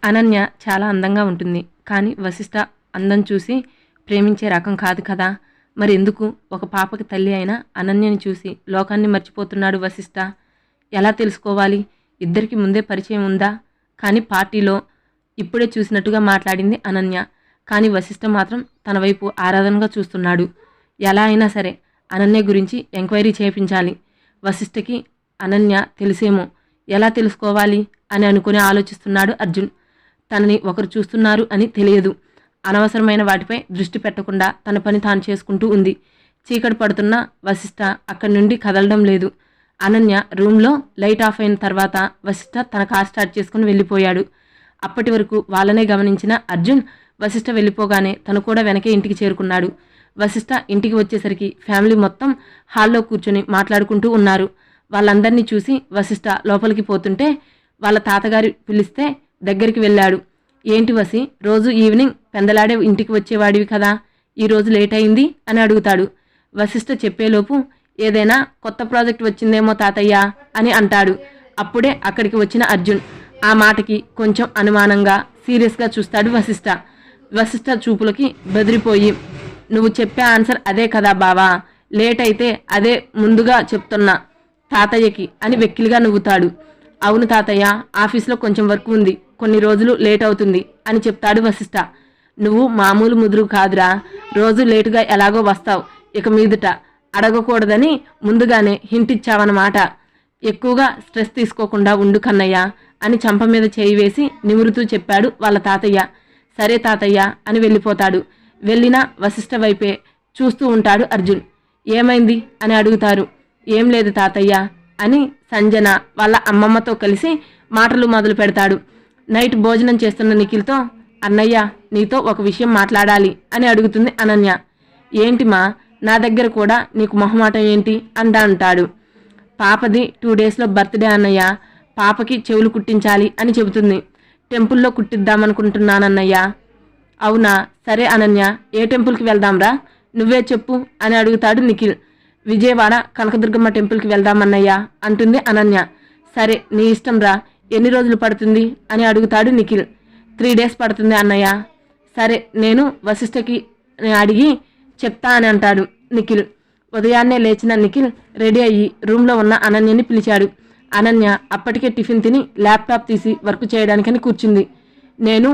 అనన్య చాలా అందంగా ఉంటుంది. కానీ వశిష్ఠ అందం చూసి ప్రేమించే రకం కాదు కదా. మరెందుకు ఒక పాపకి తల్లి అయిన అనన్యని చూసి లోకాన్ని మర్చిపోతున్నాడు వశిష్ఠ? ఎలా తెలుసుకోవాలి? ఇద్దరికి ముందే పరిచయం ఉందా? కానీ పార్టీలో ఇప్పుడే చూసినట్టుగా మాట్లాడింది అనన్య. కానీ వశిష్ఠ మాత్రం తన వైపు ఆరాధనగా చూస్తున్నాడు. ఎలా అయినా సరే అనన్య గురించి ఎంక్వైరీ చేయించాలి. వశిష్ఠకి అనన్య తెలిసేమో, ఎలా తెలుసుకోవాలి అని అనుకుని ఆలోచిస్తున్నాడు అర్జున్. తనని ఒకరు చూస్తున్నారు అని తెలియదు. అనవసరమైన వాటిపై దృష్టి పెట్టకుండా తన పని తాను చేసుకుంటూ ఉంది. చీకటి పడుతున్న వశిష్ఠ అక్కడి నుండి కదలడం లేదు. అనన్య రూమ్లో లైట్ ఆఫ్ అయిన తర్వాత వశిష్ఠ తన కార్ స్టార్ట్ చేసుకుని వెళ్ళిపోయాడు. అప్పటి వరకు వాళ్ళనే గమనించిన అర్జున్ వశిష్ఠ వెళ్ళిపోగానే తను కూడా వెనకే ఇంటికి చేరుకున్నాడు. వశిష్ఠ ఇంటికి వచ్చేసరికి ఫ్యామిలీ మొత్తం హాల్లో కూర్చొని మాట్లాడుకుంటూ ఉన్నారు. వాళ్ళందరినీ చూసి వశిష్ఠ లోపలికి పోతుంటే వాళ్ళ తాతగారు పిలిస్తే దగ్గరికి వెళ్ళాడు. ఏంటి వసి, రోజు ఈవినింగ్ పెందలాడే ఇంటికి వచ్చేవాడివి కదా, ఈరోజు లేట్ అయింది అని అడుగుతాడు. వశిష్ఠ చెప్పేలోపు ఏదైనా కొత్త ప్రాజెక్ట్ వచ్చిందేమో తాతయ్య అని అంటాడు. అప్పుడే అక్కడికి వచ్చిన అర్జున్ ఆ మాటకి కొంచెం అనుమానంగా సీరియస్గా చూస్తాడు వశిష్ఠ. వశిష్ఠ చూపులకి బెదిరిపోయి, నువ్వు చెప్పే ఆన్సర్ అదే కదా బావా, లేట్ అయితే అదే ముందుగా చెప్తున్నా తాతయ్యకి అని వెక్కిలిగా నవ్వుతాడు. అవును తాతయ్య, ఆఫీస్లో కొంచెం వర్క్ ఉంది, కొన్ని రోజులు లేట్ అవుతుంది అని చెప్తాడు వశిష్ఠ. నువ్వు మామూలు ముదురు కాదురా, రోజు లేటుగా ఎలాగో వస్తావు, ఇక మీదట అడగకూడదని ముందుగానే హింట్ ఇచ్చావన్నమాట. ఎక్కువగా స్ట్రెస్ తీసుకోకుండా ఉండు కన్నయ్య అని చంప మీద చేయి వేసి నిమురుతూ చెప్పాడు వాళ్ళ తాతయ్య. సరే తాతయ్య అని వెళ్ళిపోతాడు. వెళ్ళిన వశిష్ఠ వైపే చూస్తూ ఉంటాడు అర్జున్. ఏమైంది అని అడుగుతారు. ఏం లేదు తాతయ్య అని సంజన వాళ్ళ అమ్మమ్మతో కలిసి మాటలు మొదలు పెడతాడు. నైట్ భోజనం చేస్తున్న నిఖిల్తో, అన్నయ్య నీతో ఒక విషయం మాట్లాడాలి అని అడుగుతుంది అనన్య. ఏంటిమా, నా దగ్గర కూడా నీకు మొహమాటం ఏంటి అంటాడు. పాపది 2 డేస్లో బర్త్డే అన్నయ్య, పాపకి చెవులు కుట్టించాలి అని చెబుతుంది. టెంపుల్లో కుట్టిద్దామనుకుంటున్నానన్నయ్య. అవునా, సరే అనన్య, ఏ టెంపుల్కి వెళ్దాంరా, నువ్వే చెప్పు అని అడుగుతాడు నిఖిల్. విజయవాడ కనకదుర్గమ్మ టెంపుల్కి వెళ్దామన్నయ్య అంటుంది అనన్య. సరే నీ ఇష్టం రా, ఎన్ని రోజులు పడుతుంది అని అడుగుతాడు నిఖిల్. 3 డేస్ పడుతుంది అన్నయ్య. సరే నేను వశిష్ఠకి అడిగి చెప్తా అని అంటాడు నిఖిల్. ఉదయాన్నే లేచిన నిఖిల్ రెడీ అయ్యి రూమ్లో ఉన్న అనన్యని పిలిచాడు. అనన్య అప్పటికే టిఫిన్ తిని ల్యాప్టాప్ తీసి వర్క్ చేయడానికని కూర్చుంది. నేను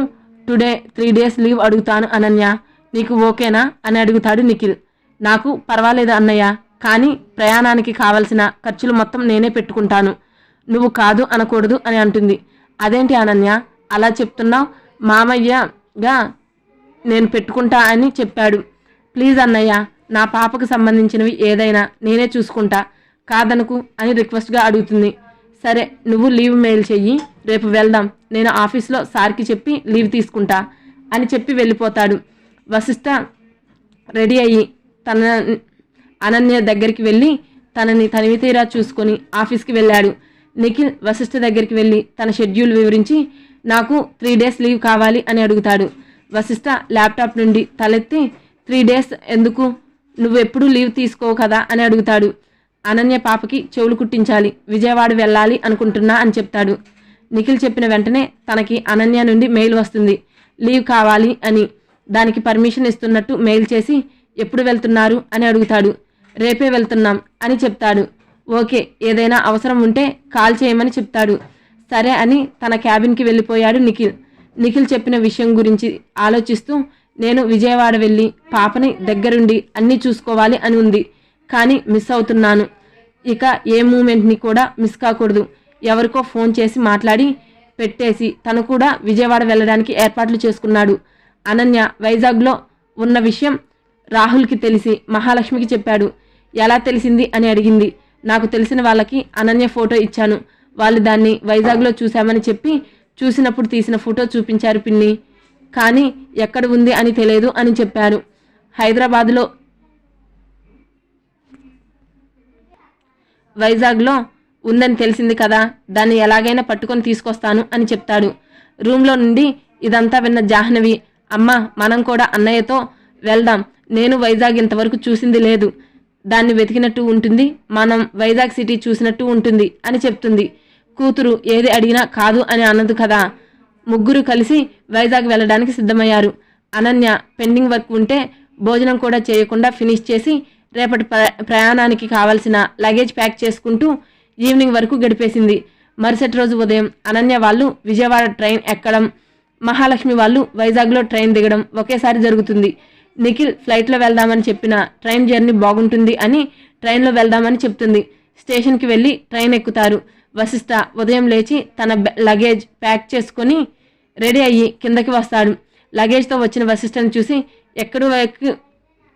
టుడే 3 డేస్ లీవ్ అడుగుతాను అనన్య, నీకు ఓకేనా అని అడుగుతాడు నిఖిల్. నాకు పర్వాలేదు అన్నయ్య, కానీ ప్రయాణానికి కావలసిన ఖర్చులు మొత్తం నేనే పెట్టుకుంటాను, నువ్వు కాదు అనకూడదు అని అంటుంది. అదేంటి అనన్య అలా చెప్తున్నావు, మామయ్యగా నేను పెట్టుకుంటా అని చెప్పాడు. ప్లీజ్ అన్నయ్య, నా పాపకు సంబంధించినవి ఏదైనా నేనే చూసుకుంటా, కాదనుకు అని రిక్వెస్ట్గా అడుగుతుంది. సరే నువ్వు లీవ్ మెయిల్ చెయ్యి, రేపు వెళ్దాం, నేను ఆఫీస్లో సార్కి చెప్పి లీవ్ తీసుకుంటా అని చెప్పి వెళ్ళిపోతాడు. వశిష్ఠ రెడీ అయ్యి తన అనన్య దగ్గరికి వెళ్ళి తనని తనివి తీరా చూసుకొని ఆఫీస్కి వెళ్ళాడు. నిఖిల్ వశిష్ఠ దగ్గరికి వెళ్ళి తన షెడ్యూల్ వివరించి నాకు 3 డేస్ లీవ్ కావాలి అని అడుగుతాడు. వశిష్ఠ ల్యాప్టాప్ నుండి తలెత్తి 3 డేస్ ఎందుకు, నువ్వెప్పుడు లీవ్ తీసుకోవు కదా అని అడుగుతాడు. అనన్య పాపకి చెవులు కుట్టించాలి, విజయవాడ వెళ్ళాలి అనుకుంటున్నా అని చెప్తాడు. నిఖిల్ చెప్పిన వెంటనే తనకి అనన్య నుండి మెయిల్ వస్తుంది, లీవ్ కావాలి అని. దానికి పర్మిషన్ ఇస్తున్నట్టు మెయిల్ చేసి ఎప్పుడు వెళ్తున్నారు అని అడుగుతాడు. రేపే వెళ్తున్నాం అని చెప్తాడు. ఓకే, ఏదైనా అవసరం ఉంటే కాల్ చేయమని చెప్తాడు. సరే అని తన క్యాబిన్కి వెళ్ళిపోయాడు నిఖిల్. నిఖిల్ చెప్పిన విషయం గురించి ఆలోచిస్తూ, నేను విజయవాడ వెళ్ళి పాపని దగ్గరుండి అన్నీ చూసుకోవాలి అని ఉంది, కానీ మిస్ అవుతున్నాను. ఇక ఏ మూమెంట్ని కూడా మిస్ కాకూడదు. ఎవరికో ఫోన్ చేసి మాట్లాడి పెట్టేసి తను కూడా విజయవాడ వెళ్ళడానికి ఏర్పాట్లు చేసుకున్నాడు. అనన్య వైజాగ్లో ఉన్న విషయం రాహుల్కి తెలిసి మహాలక్ష్మికి చెప్పాడు. ఎలా తెలిసింది అని అడిగింది. నాకు తెలిసిన వాళ్ళకి అనన్య ఫోటో ఇచ్చాను, వాళ్ళు దాన్ని వైజాగ్లో చూశామని చెప్పి చూసినప్పుడు తీసిన ఫోటో చూపించారు పిన్ని, కానీ ఎక్కడ ఉంది అని తెలియదు అని చెప్పారు. హైదరాబాద్లో వైజాగ్లో ఉందని తెలిసింది కదా, దాన్ని ఎలాగైనా పట్టుకొని తీసుకొస్తాను అని చెప్తాడు. రూమ్లో నుండి ఇదంతా విన్న జాహ్నవి, అమ్మ మనం కూడా అన్నయ్యతో వెళ్దాం, నేను వైజాగ్ ఇంతవరకు చూసింది లేదు, దాన్ని వెతికినట్టు ఉంటుంది, మనం వైజాగ్ సిటీ చూసినట్టు ఉంటుంది అని చెప్తుంది. కూతురు ఏది అడిగినా కాదు అని అన్నదు కదా, ముగ్గురు కలిసి వైజాగ్ వెళ్ళడానికి సిద్ధమయ్యారు. అనన్య పెండింగ్ వర్క్ ఉంటే భోజనం కూడా చేయకుండా ఫినిష్ చేసి రేపటి ప్రయాణానికి కావాల్సిన లగేజ్ ప్యాక్ చేసుకుంటూ ఈవినింగ్ వరకు గడిపేసింది. మరుసటి రోజు ఉదయం అనన్య వాళ్ళు విజయవాడ ట్రైన్ ఎక్కడం, మహాలక్ష్మి వాళ్ళు వైజాగ్లో ట్రైన్ దిగడం ఒకేసారి జరుగుతుంది. నిఖిల్ ఫ్లైట్లో వెళ్దామని చెప్పిన ట్రైన్ జర్నీ బాగుంటుంది అని ట్రైన్లో వెళ్దామని చెప్తుంది. స్టేషన్కి వెళ్ళి ట్రైన్ ఎక్కుతారు. వశిష్ఠ ఉదయం లేచి తన లగేజ్ ప్యాక్ చేసుకొని రెడీ అయ్యి కిందకి వస్తాడు. లగేజ్తో వచ్చిన వశిష్ఠను చూసి ఎక్కడి వైపు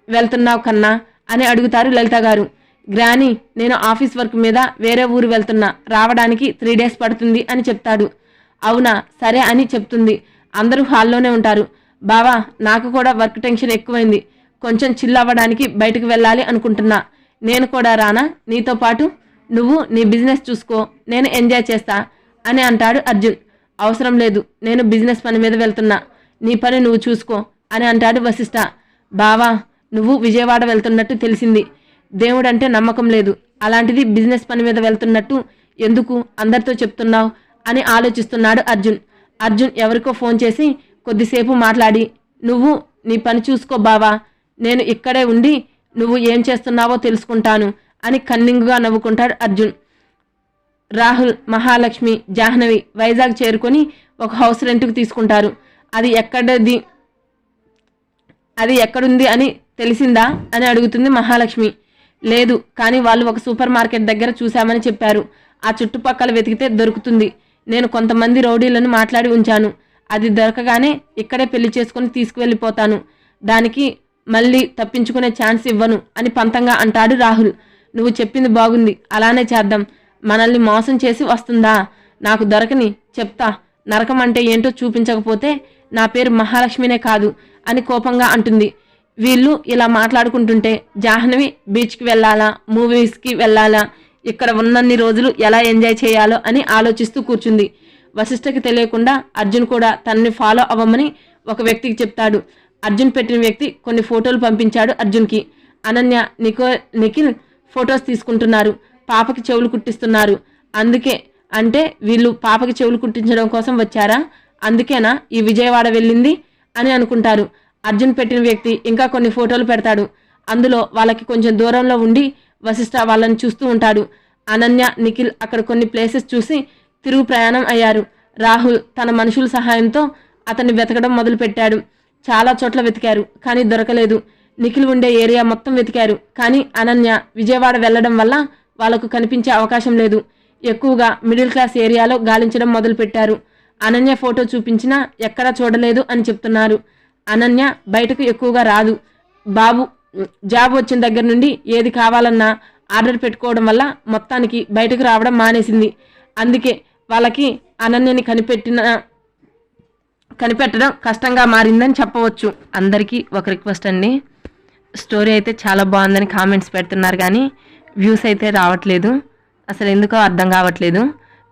వెళ్తున్నావు కన్నా అని అడుగుతారు లలిత గారు. గ్రాని, నేను ఆఫీస్ వర్క్ మీద వేరే ఊరు వెళ్తున్నా, రావడానికి 3 days పడుతుంది అని చెప్తాడు. అవునా, సరే అని చెప్తుంది. అందరూ హాల్లోనే ఉంటారు. బావా, నాకు కూడా వర్క్ టెన్షన్ ఎక్కువైంది, కొంచెం చిల్ అవ్వడానికి బయటకు వెళ్ళాలి అనుకుంటున్నా, నేను కూడా రానా నీతో పాటు? నువ్వు నీ బిజినెస్ చూసుకో, నేను ఎంజాయ్ చేస్తా అని అంటాడు అర్జున్. అవసరం లేదు, నేను బిజినెస్ పని మీద వెళ్తున్నా, నీ పని నువ్వు చూసుకో అని అంటాడు వశిష్ఠ. బావా, నువ్వు విజయవాడ వెళ్తున్నట్టు తెలిసింది, దేవుడంటే నమ్మకం లేదు, అలాంటిది బిజినెస్ పని మీద వెళ్తున్నట్టు ఎందుకు అందరితో చెప్తున్నావు అని ఆలోచిస్తున్నాడు అర్జున్. అర్జున్ ఎవరికో ఫోన్ చేసి కొద్దిసేపు మాట్లాడి, నువ్వు నీ పని చూసుకో బావా, నేను ఇక్కడే ఉండి నువ్వు ఏం చేస్తున్నావో తెలుసుకుంటాను అని కన్నింగ్గా నవ్వుకుంటాడు అర్జున్. రాహుల్, మహాలక్ష్మి, జాహ్నవి వైజాగ్ చేరుకొని ఒక హౌస్ రెంట్కు తీసుకుంటారు. అది ఎక్కడుంది అని తెలిసిందా అని అడుగుతుంది మహాలక్ష్మి. లేదు, కానీ వాళ్ళు ఒక సూపర్ మార్కెట్ దగ్గర చూశామని చెప్పారు. ఆ చుట్టుపక్కల వెతికితే దొరుకుతుంది. నేను కొంతమంది రౌడీలను మాట్లాడి ఉంచాను, అది దొరకగానే ఇక్కడే పెళ్లి చేసుకుని తీసుకువెళ్ళిపోతాను, దానికి మళ్ళీ తప్పించుకునే ఛాన్స్ ఇవ్వను అని పంతంగా అంటాడు రాహుల్. నువ్వు చెప్పింది బాగుంది, అలానే చేద్దాం. మనల్ని మోసం చేసి వస్తుందా? నాకు దొరకని చెప్తా, నరకం అంటే ఏంటో చూపించకపోతే నా పేరు మహాలక్ష్మినే కాదు అని కోపంగా అంటుంది. వీళ్ళు ఇలా మాట్లాడుకుంటుంటే జాహ్నవి బీచ్కి వెళ్ళాలా, మూవీస్కి వెళ్ళాలా, ఇక్కడ ఉన్నన్ని రోజులు ఎలా ఎంజాయ్ చేయాలో అని ఆలోచిస్తూ కూర్చుంది. వశిష్ఠకి తెలియకుండా అర్జున్ కూడా తనని ఫాలో అవ్వమని ఒక వ్యక్తికి చెప్తాడు. అర్జున్ పెట్టిన వ్యక్తి కొన్ని ఫోటోలు పంపించాడు అర్జున్కి. అనన్య, నిఖిల్ ఫొటోస్ తీసుకుంటున్నారు, పాపకి చెవులు కుట్టిస్తున్నారు. అందుకే అంటే వీళ్ళు పాపకి చెవులు కుట్టించడం కోసం వచ్చారా? అందుకేనా ఈ విజయవాడ వెళ్ళింది అని అనుకుంటారు. అర్జున్ పెట్టిన వ్యక్తి ఇంకా కొన్ని ఫోటోలు పెడతాడు. అందులో వాళ్ళకి కొంచెం దూరంలో ఉండి వశిష్ఠ వాళ్ళని చూస్తూ ఉంటాడు. అనన్య, నిఖిల్ అక్కడ కొన్ని ప్లేసెస్ చూసి తిరుగు ప్రయాణం అయ్యారు. రాహుల్ తన మనుషుల సహాయంతో అతన్ని వెతకడం మొదలుపెట్టాడు. చాలా చోట్ల వెతికారు, కానీ దొరకలేదు. నిఖిల్ ఉండే ఏరియా మొత్తం వెతికారు, కానీ అనన్య విజయవాడ వెళ్లడం వల్ల వాళ్లకు కనిపించే అవకాశం లేదు. ఎక్కువగా మిడిల్ క్లాస్ ఏరియాలో గాలించడం మొదలుపెట్టారు. అనన్య ఫోటో చూపించినా ఎక్కడా చూడలేదు అని చెప్తున్నారు. అనన్య బయటకు ఎక్కువగా రాదు. బాబు జాబ్ వచ్చిన దగ్గర నుండి ఏది కావాలన్నా ఆర్డర్ పెట్టుకోవడం వల్ల మొత్తానికి బయటకు రావడం మానేసింది. అందుకే వాళ్ళకి అనన్యని కనిపెట్టడం కష్టంగా మారిందని చెప్పవచ్చు. అందరికీ ఒక రిక్వెస్ట్ అండి, స్టోరీ అయితే చాలా బాగుందని కామెంట్స్ పెడుతున్నారు, కానీ వ్యూస్ అయితే రావట్లేదు. అసలు ఎందుకో అర్థం కావట్లేదు.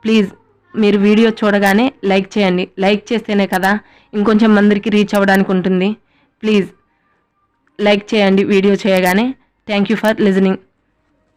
ప్లీజ్ మీరు వీడియో చూడగానే లైక్ చేయండి. లైక్ చేస్తేనే కదా ఇంకొంచెం మందికి రీచ్ అవ్వడానికి ఉంటుంది. ప్లీజ్ లైక్ చేయండి వీడియో చేయగానే. Thank you for listening.